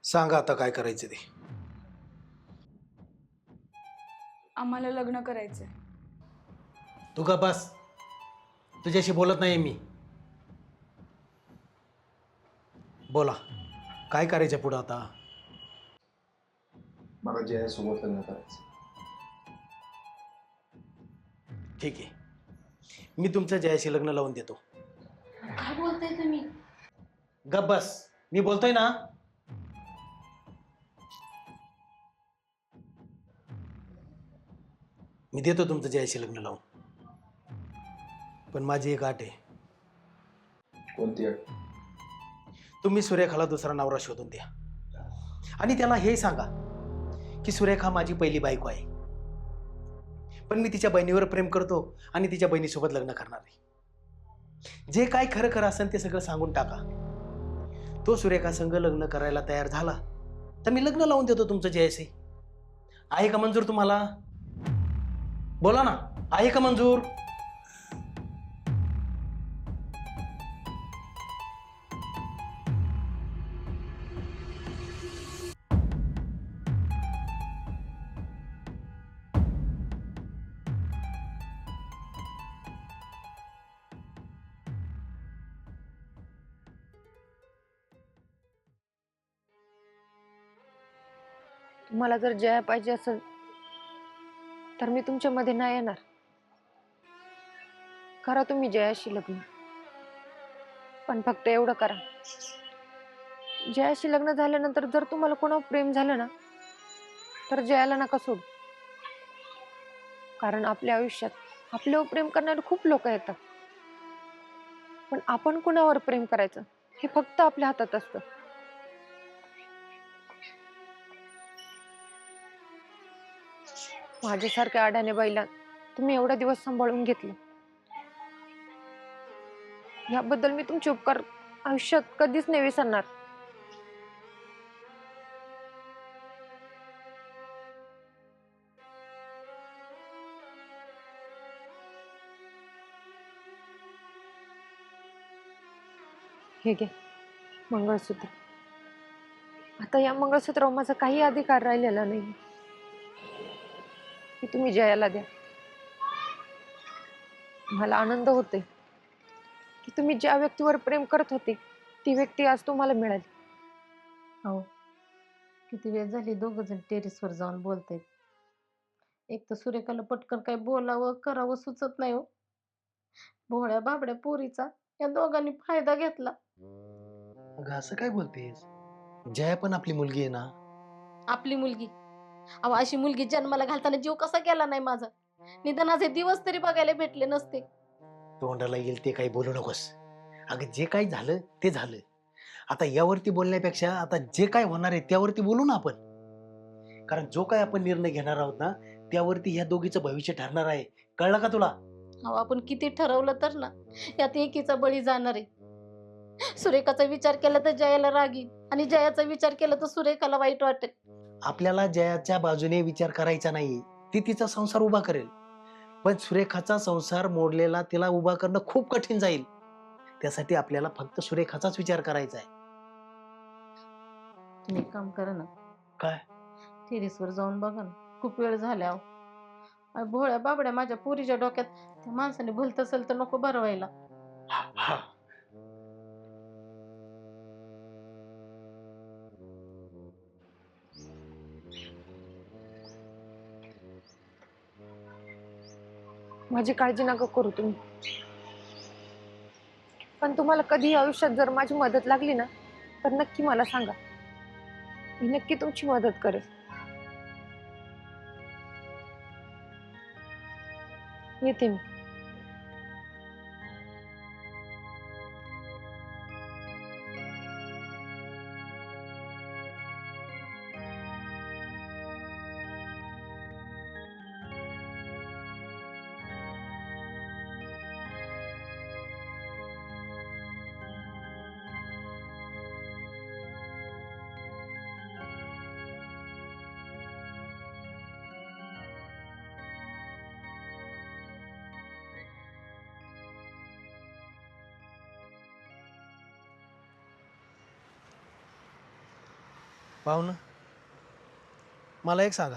सांगा आता काय करायचं ते. आम्हाला लग्न करायचंय. तू का बस, तुझ्याशी बोलत नाही मी. बोला, काय करायचं पुढं आता? मला जयासोबत लग्न करायचं. ठीक आहे, मी तुमचं जयाशी लग्न लावून देतो. काय बोलताय तुम्ही? गप बस, मी बोलतोय ना. मी देतो तुमचं जयाशी लग्न लावून, पण माझी एक अट आहे. कोणती अट? तुम्ही सुरेखाला दुसरा नवरा शोधून द्या आणि त्याला हे सांगा की सुरेखा माझी पहिली बायको आहे, पण मी तिच्या बहिणीवर प्रेम करतो आणि तिच्या बहिणीसोबत लग्न करणार आहे. जे काय खरं खरं असेल ते सगळं सांगून टाका. तो सुरेखा संग लग्न करायला तयार झाला तर मी लग्न लावून देतो तुमचं जयाशी. आहे का मंजूर तुम्हाला? बोला ना, आहे का मंजूर? तुम्हाला जर जया पाहिजे असेल तर मी तुमच्यामध्ये नाही येणार. करा तुम्ही जयाशी लग्न, पण फक्त एवढं करा, जयाशी लग्न झाल्यानंतर जर तुम्हाला कोणावर प्रेम झालं ना तर जयाला नका सोडू. कारण आपल्या आयुष्यात आपल्यावर प्रेम करणारे खूप लोक येतात, पण आपण कुणावर प्रेम करायचं हे फक्त आपल्या हातात असतं. माझ्यासारख्या अडाणे बाईला तुम्ही एवढा दिवस सांभाळून घेतलं, याबद्दल मी तुमचे उपकार आयुष्यात कधीच नाही विसरणार. हे घे मंगळसूत्र. आता या मंगळसूत्रावर माझा काही अधिकार राहिलेला नाही. हे तुम्ही जयाला द्या. मला आनंद होते की तुम्ही ज्या व्यक्तीवर प्रेम करत होते ती व्यक्ती आज तुम्हाला मिळाली. हो, किती वेळ झाली दोघ जण टेरेसवर जाऊन बोलतायत. एक तर सुरेखाला पटकन काय बोलावं करावं सुचत नाही हो. भोळ्या बाबड्या पोरीचा या दोघांनी फायदा घेतला. अगं असं काय बोलतेस? जया पण आपली मुलगी आहे ना. आपली मुलगी, अहो अशी मुलगी जन्माला घालताना जीव कसा गेला नाही माझा? निदानाचे दिवस तरी बघायला भेटले नसते. तोंडाला येईल ते काही बोलू नकोस. अगं जे काही झालं ते झालं. आता यावरती बोलण्यापेक्षा आता जे काय होणार आहे त्यावरती बोलू ना आपण. कारण जो काय आपण निर्णय घेणार आहोत ना त्यावरती ह्या दोघीचं भविष्य ठरणार आहे. कळलं का तुला? अहो आपण किती ठरवलं तर ना यात एकीचा बळी जाणार आहे. सुरेखाचा विचार केला तर जयाला राग येईल आणि जयाचा विचार केला तर सुरेखाला वाईट वाटेल. आपल्याला जयाच्या बाजूने विचार करायचा नाही. ती तिचा संसार उभा करेल, पण सुरेखाचा संसार मोडलेला तिला उभा करणं खूप कठीण जाईल. त्यासाठी आपल्याला फक्त सुरेखाचाच विचार करायचा आहे. तुम्ही एक काम करा ना, काय? टेरेसवर जाऊन बघा ना, खूप वेळ झाला अहो. आणि भोळ्या बाबड्या माझ्या पोरीच्या डोक्यात त्या माणसाने भलत असेल तर नको बरं व्हायला. हा. माझी काळजी नका करू तुम्ही, पण तुम्हाला कधी आयुष्यात जर माझी मदत लागली ना तर नक्की मला सांगा. मी नक्की तुमची मदत करेल. येते मी. पाहुणं, मला एक सांगा,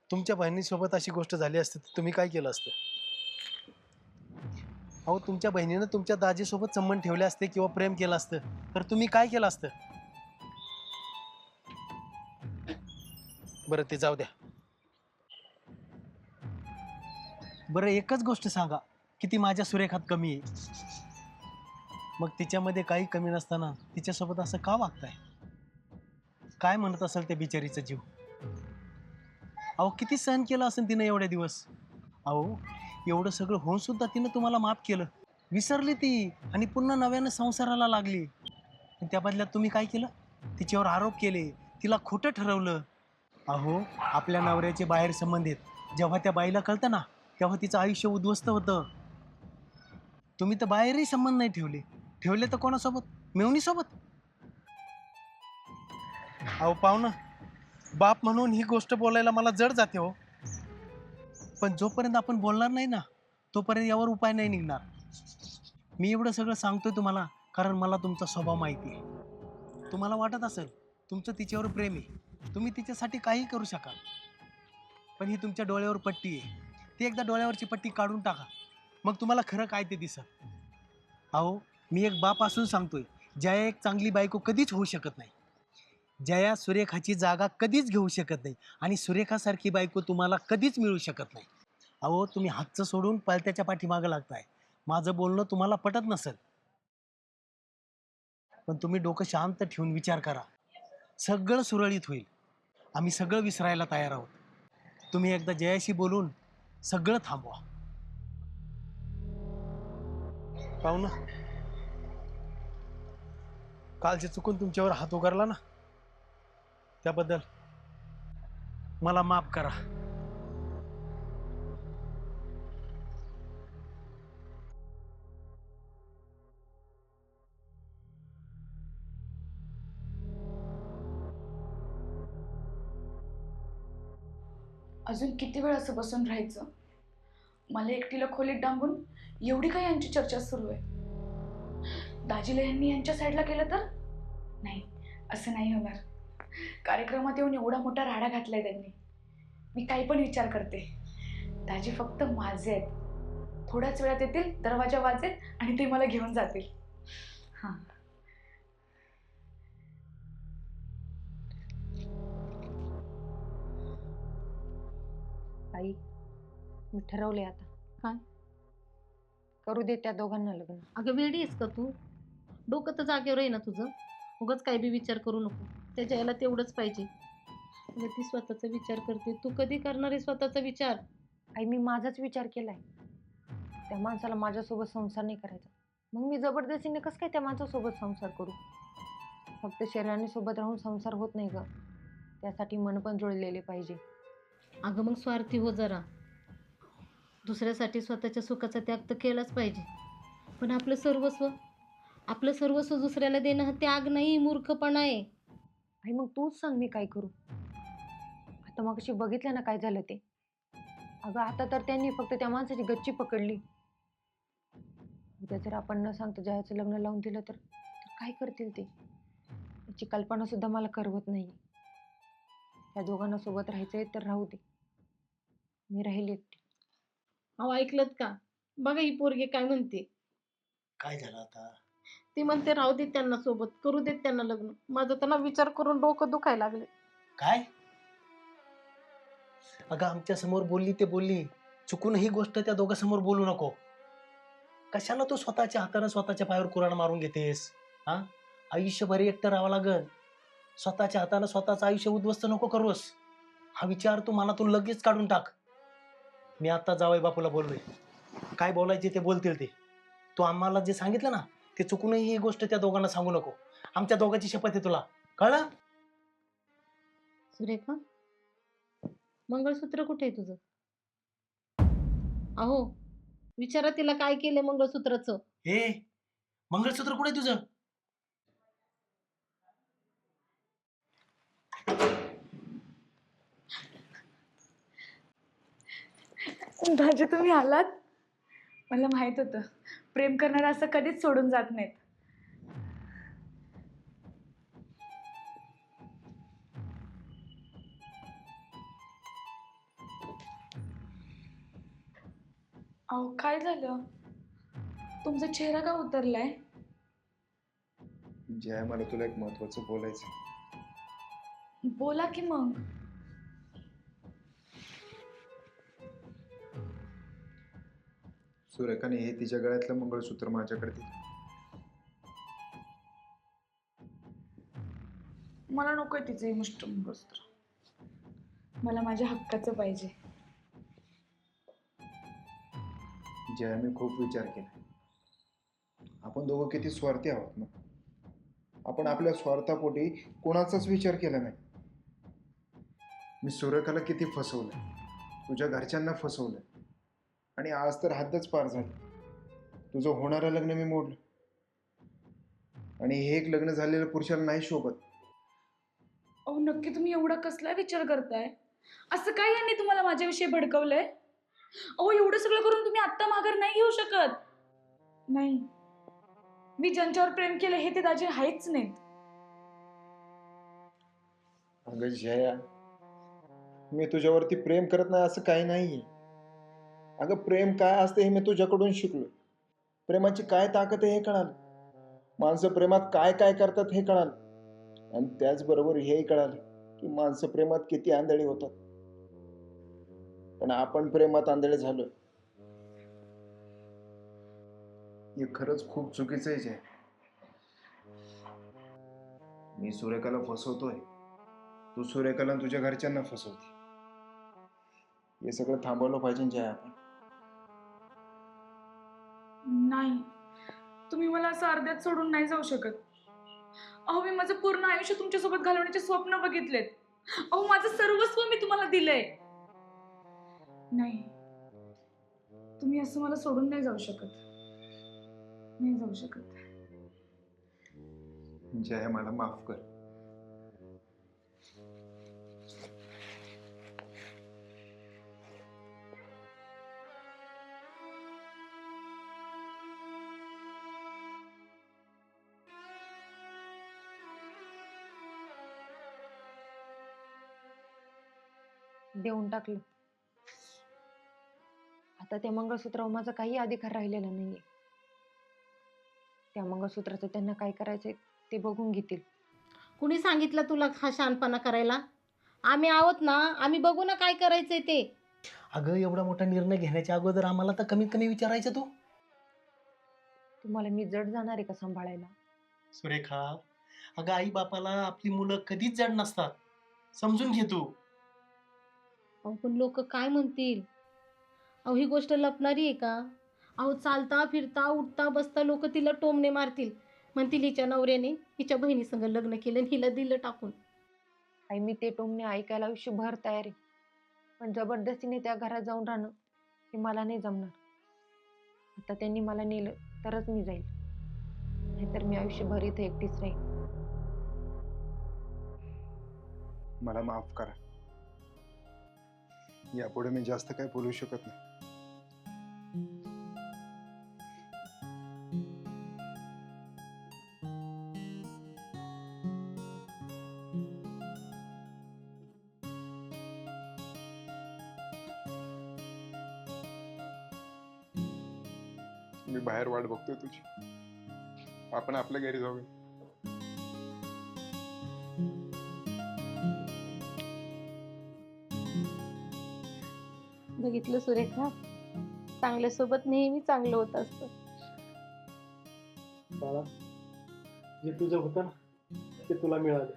तुमच्या बहिणीसोबत अशी गोष्ट झाली असती तर तुम्ही काय केलं असतं? अहो, तुमच्या बहिणीनं तुमच्या दाजीसोबत संबंध ठेवले असते किंवा प्रेम केलं असतं तर तुम्ही काय केलं असतं? बरं, ते जाऊ द्या. बरं, एकच गोष्ट सांगा की ती माझ्या सुरेखात कमी आहे. मग तिच्यामध्ये काही कमी नसताना तिच्यासोबत असं का वागताय? काय म्हणत असेल त्या बिचारीचा जीव? अहो, किती सहन केलं असेल तिनं एवढे दिवस. अहो, एवढं सगळं होऊन सुद्धा तिनं तुम्हाला माफ केलं, विसरली ती आणि पुन्हा नव्यानं संसाराला लागली. पण त्या बदल्यात तुम्ही काय केलं? तिच्यावर आरोप केले, तिला खोटं ठरवलं. अहो, आपल्या नवऱ्याचे बाहेर संबंध आहेत, जेव्हा त्या बाईला कळतं ना तेव्हा तिचं आयुष्य उद्ध्वस्त होतं. तुम्ही तर बाहेरही संबंध नाही ठेवले. ठेवले तर कोणासोबत? मेवणीसोबत. अहो पाहुणं, बाप म्हणून ही गोष्ट बोलायला मला जड जाते हो. पण जोपर्यंत आपण बोलणार नाही ना तोपर्यंत यावर उपाय नाही निघणार. मी एवढं सगळं सांगतोय तुम्हाला कारण मला तुमचा स्वभाव माहिती आहे. तुम्हाला वाटत असेल तुमचं तिच्यावर प्रेम आहे, तुम्ही तिच्यासाठी काही करू शकाल. पण ही तुमच्या डोळ्यावर पट्टी आहे, ती एकदा डोळ्यावरची पट्टी काढून टाका, मग तुम्हाला खरं काय ते दिसत. अहो, मी एक बाप असून सांगतोय, जया एक चांगली बायको कधीच होऊ शकत नाही. जया सुरेखाची जागा कधीच घेऊ शकत नाही आणि सुरेखासारखी बायको तुम्हाला कधीच मिळू शकत नाही. अहो, तुम्ही हातचं सोडून पळत्याच्या पाठीमागं लागताय. माझं बोलणं तुम्हाला पटत नसेल, पण तुम्ही डोकं शांत ठेवून विचार करा, सगळं सुरळीत होईल. आम्ही सगळं विसरायला तयार आहोत. तुम्ही एकदा जयाशी बोलून सगळं थांबवा. पाहुणं, कालचे चुकून तुमच्यावर हात उगारला ना त्याबद्दल मला माफ करा. अजून किती वेळ असं बसून राहायचं? मला एकटीला खोलीत डांबून एवढी काय यांची चर्चा सुरू आहे? दाजीला यांनी यांच्या साईडला केलं तर? नाही, असं नाही होणार. कार्यक्रमात येऊन एवढा मोठा राडा घातलाय त्यांनी. मी काही पण विचार करते. दाजी फक्त माझे आहेत. थोड्याच वेळात येतील, दरवाजा वाजेल आणि ते मला घेऊन जातील. हां. आई, मी ठरवले आता. काय? करू दे त्या दोघांना लग्न. अगं वेडी आहेस का तू? डोकं तर जागेवर आहे ना तुझं? उगाच काही बी विचार करू नको. त्याच्या याला तेवढंच पाहिजे. अगं ती स्वतःचा विचार करते, तू कधी करणार आहे स्वतःचा विचार? आई, मी माझाच विचार केलाय. त्या माणसाला माझ्यासोबत संसार नाही करायचा. मग मी जबरदस्तीने कसं काय त्या माणसासोबत संसार करू? फक्त शरीराने सोबत राहून संसार होत नाही ग, त्यासाठी मन पण जुळलेले पाहिजे. अगं मग स्वार्थी हो जरा. दुसऱ्यासाठी स्वतःच्या सुखाचा त्याग तर केलाच पाहिजे, पण आपलं सर्वस्व दुसऱ्याला देणं हा त्याग नाही, मूर्खपणा आहे. आई, मग तूच सांग मी काय करू? आता मग अशी बघितलं ना काय झालं ते. अगं आता तर त्यांनी फक्त त्या माणसाची गच्ची पकडली. उद्या जर आपण न सांगता जयाचं लग्न लावून दिलं तर काय करतील ते? याची कल्पना सुद्धा मला करवत नाही. त्या दोघांना सोबत राहायचंय तर राहू दे, मी राहील एकटी. अहो ऐकलत का? बघा ही पोरगी काय म्हणते. काय झालं आता? ती म्हणते राहू देत त्यांना सोबत, करू देत त्यांना लग्न. माझं त्यांना विचार करून डोकं दुखायला लागले. काय? अगं, आमच्या समोर बोलली ते बोलली, चुकून ही गोष्ट त्या दोघांसमोर बोलू नको. कशाला तू स्वतःच्या हाताने स्वतःच्या पायावर कुऱ्हाड मारून घेतेस? हा, आयुष्यभर एकटं राहावं लागल. स्वतःच्या हाताने स्वतःचं आयुष्य उद्ध्वस्त नको करूस. हा विचार तू मनातून लगेच काढून टाक. मी आता जावई बापूला बोललोय, काय बोलायचे ते बोलतील ते. तू आम्हाला जे सांगितलं ना ते चुकूनही ही गोष्ट त्या दोघांना सांगू नको. आमच्या दोघांची शपथ आहे, तुला कळलं? सुरेखा, मंगळसूत्र कुठे आहे तुझं? अहो विचारा तिला काय केलंय मंगळसूत्राचं. ए, मंगळसूत्र कुठे आहे तुझं? दाजी तुम्ही आलात? मला माहित होतं प्रेम करणारा असं कधीच सोडून जात नाहीत. अहो काय झालं? तुमचा चेहरा का उतरलाय? जया, मला तुला एक महत्वाचं बोलायचं. बोला की मग. सुरेखाने हे तिच्या गळ्यातलं मंगळसूत्र माझ्याकडे दिलं. मला नकोय तिचं हे मुष्ट मंगळसूत्र. मला माझ्या हक्काचं पाहिजे. जया, मी खूप विचार केला. आपण दोघं किती स्वार्थी आहोत ना. आपण आपल्या स्वार्थापोटी कोणाचाच विचार केला नाही. मी सुरेखाला किती फसवलं, तुझ्या घरच्यांना फसवलं, आणि आज तर हद्दच पार झाली. तुझं होणारं लग्न मी मोडलं, आणि हे एक लग्न झालेलं पुरुषाला नाही शोभत. अहो नक्की तुम्ही एवढा कसला विचार करताय? असं काय यांनी तुम्हाला माझ्याविषयी भडकवलंय? अहो एवढं सगळं करून तुम्ही आत्ता माघार नाही घेऊ शकत. नाही, मी ज्यांच्यावर प्रेम केलं हे ते दाजी आहेच नाहीत. अगं जया, मी तुझ्यावरती प्रेम करत नाही असं काही नाहीये. अगं प्रेम काय असते हे मी तुझ्याकडून शिकलो. प्रेमाची काय ताकद आहे हे कळालं. माणसं प्रेमात काय काय करतात हे कळालं. आणि त्याचबरोबर हेही कळालं की माणसं प्रेमात किती आंधळी होतात. पण आपण प्रेमात आंधळे झालो, हे खरंच खूप चुकीचं आहे. मी सुरेखाला फसवतोय, तू सुरेखाला आणि तुझ्या घरच्यांना फसवते. हे सगळं थांबवलं पाहिजे जय आपण. नाही, तुम्ही मला असं अर्ध्यात सोडून नाही जाऊ शकत. अहो मी माझं पूर्ण आयुष्य तुमच्यासोबत घालवण्याचे स्वप्न बघितलेत. अहो माझं सर्वस्व मी तुम्हाला दिलंय. नाही, तुम्ही असं मला सोडून नाही जाऊ शकत. नाही जाऊ शकत. जय, मला माफ कर. देऊन टाकलं. आता त्या मंगळसूत्रावर माझा काही अधिकार राहिलेला नाहीये. त्या मंगळसूत्राचं त्यांना काय करायचंय ते बघून घेतील. कुणी सांगितलं तुला हा शहाणपणा करायला? आम्ही आहोत ना, आम्ही बघू ना काय करायचंय ते. अगं एवढा मोठा निर्णय घेण्याच्या अगोदर आम्हाला तर कमीत कमी विचारायचं तू. तुम्हाला मी जड जाणार आहे का सांभाळायला? सुरेखा, अगं आई बापाला आपली मुलं कधीच जड नसतात, समजून घे तू. अहो पण लोक काय म्हणतील? अहो ही गोष्ट लपणारी आहे का? अहो चालता फिरता उठता बसता लोक तिला टोमणे मारतील, म्हणतील हिच्या नवऱ्याने हिच्या बहिणीसंग लग्न केलं आणि हिला दिलं टाकून. आई मी ते टोमणे ऐकायला आयुष्यभर तयार आहे, पण जबरदस्तीने त्या घरात जाऊन राहणं हे मला नाही जमणार. आता त्यांनी मला नेलं तरच मी जाईल, नाहीतर मी आयुष्यभर इथे एकटीच राहील. मला माफ करा. यापुढे मी जास्त काही बोलू शकत नाही. मी बाहेर वाट बघतोय तुझी. आपण आपल्या घरी जाऊया. बघितलं सुरेखा, चांगल्यासोबत नेहमी चांगलं होत असतं. बाळा, जे तुझं होतं ना ते तुला मिळालं.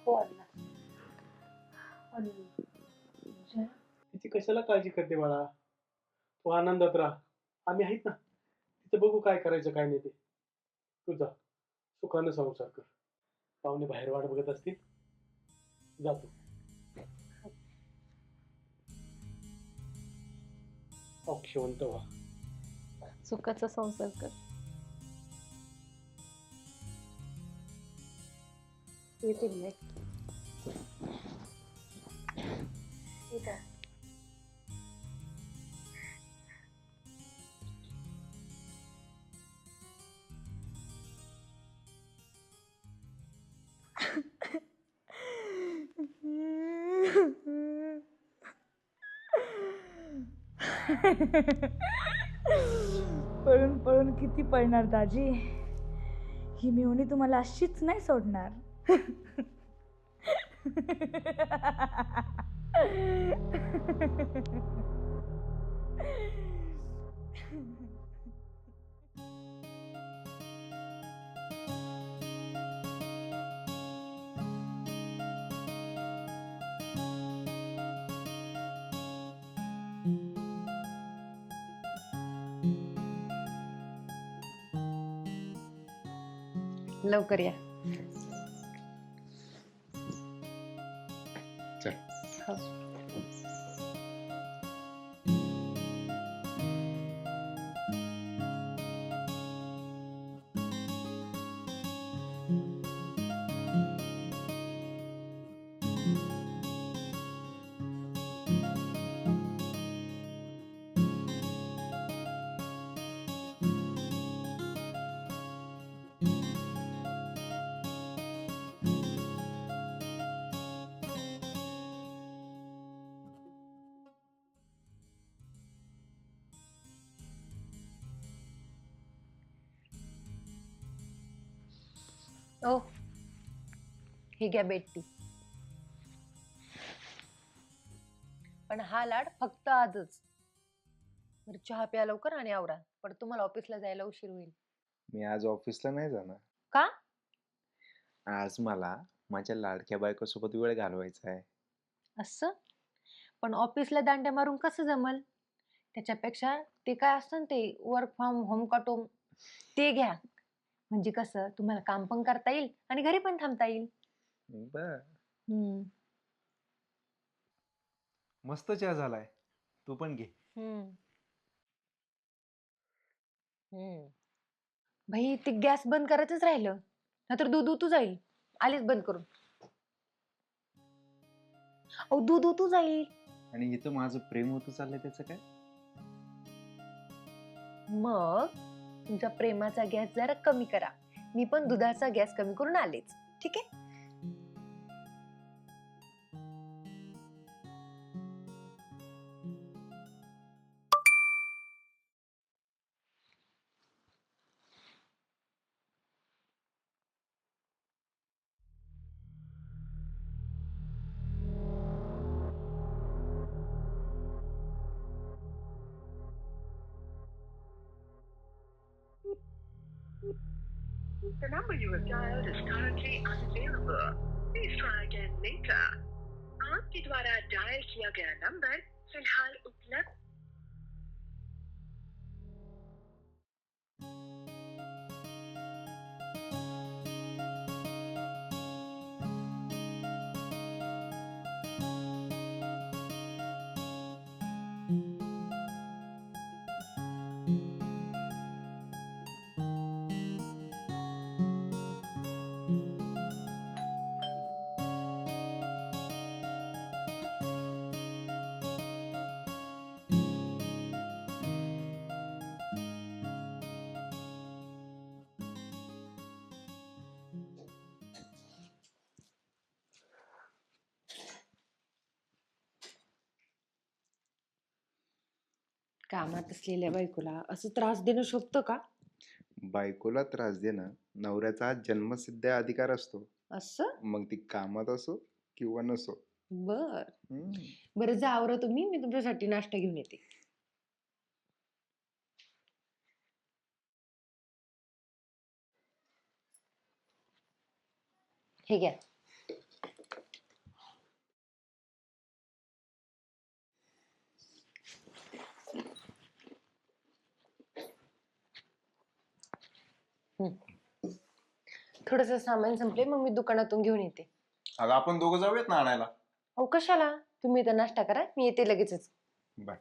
हो तिची कशाला काळजी करते बाळा? तू आनंदात राहा, आम्ही आहेत ना. तिचं बघू काय करायचं काय नाही ते. तुझा सुखानं संसार कर. पाहुणे बाहेर वाट बघत असतील, जातो. औक्षवंत व्हा. सुखाचा संसार कर. येते मी. येते. पळून पळून किती पळणार दाजी, ही मिळवणी तुम्हाला अशीच नाही सोडणार. लवकर या. चल. हो. ओ, ही घ्या बेटी. पण हा लाड फक्त आजच. बरं, चहा प्या लवकर आणि आवरा, पण तुम्हाला ऑफिसला जायला उशीर होईल. मी आज ऑफिसला नाही जाणार. का? आज मला माझ्या लाडक्या बायकोसोबत वेळ घालवायचा आहे. असं? पण ऑफिसला दांड्या मारून कसं जमल? त्याच्यापेक्षा ते काय असतं ना, ते वर्क फ्रॉम होम काटून ते घ्या. म्हणजे कसं तुम्हाला काम पण करता येईल आणि घरी पण थांबता येईल. बर. हम्म. मस्त चहा झालाय, तू पण घे. हम्म. हम्म. भाई, ते गॅस बंद करायचंच राहिलं, नाहीतर दूध उतू जाईल. आलीच बंद करून. अहो, दूध उतू जाईल. आणि इथं माझं प्रेम होतं चाललंय, त्याचं काय? मग तुमच्या प्रेमाचा गॅस जरा कमी करा. मी पण दुधाचा गॅस कमी करून आलेच. ठीक आहे. The number you have dialed is currently unavailable. Please try again later. आपके द्वारा डायल किया गया नंबर फिलहाल उपलब्ध कामात असलेल्या बायकोला असं त्रास देणं शोभतं का? बायकोला त्रास देणं नवऱ्याचा हा जन्मसिद्ध अधिकार असतो. असं? मग ती कामात असो किंवा नसो. बर. हम्म. बरं, जा आवरा तुम्ही, मी तुमच्यासाठी नाश्ता घेऊन येते. हे घ्या. थोडस सामान संपले, मग मी दुकानातून घेऊन येते. अगं, आपण दोघं जाऊयात ना आणायला. अहो, कशाला? तुम्ही इथं नाश्ता करा, मी येते लगेचच. बाय.